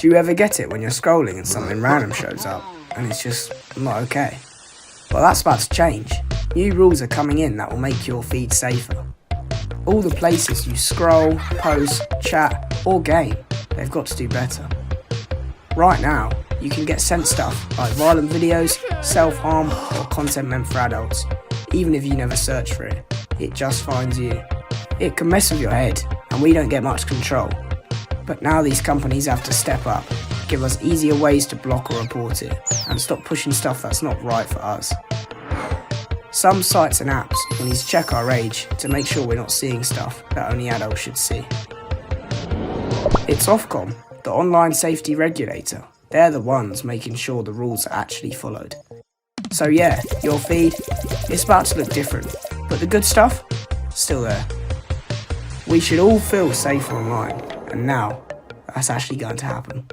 Do you ever get it when you're scrolling and something random shows up and it's just not okay? Well, that's about to change. New rules are coming in that will make your feed safer. All the places you scroll, post, chat or game, they've got to do better. Right now, you can get sent stuff like violent videos, self-harm or content meant for adults. Even if you never search for it, it just finds you. It can mess with your head and we don't get much control. But now these companies have to step up, give us easier ways to block or report it, and stop pushing stuff that's not right for us. Some sites and apps will need to check our age to make sure we're not seeing stuff that only adults should see. It's Ofcom, the online safety regulator. They're the ones making sure the rules are actually followed. So yeah, your feed, it's about to look different, but the good stuff, still there. We should all feel safer online, and now that's actually going to happen.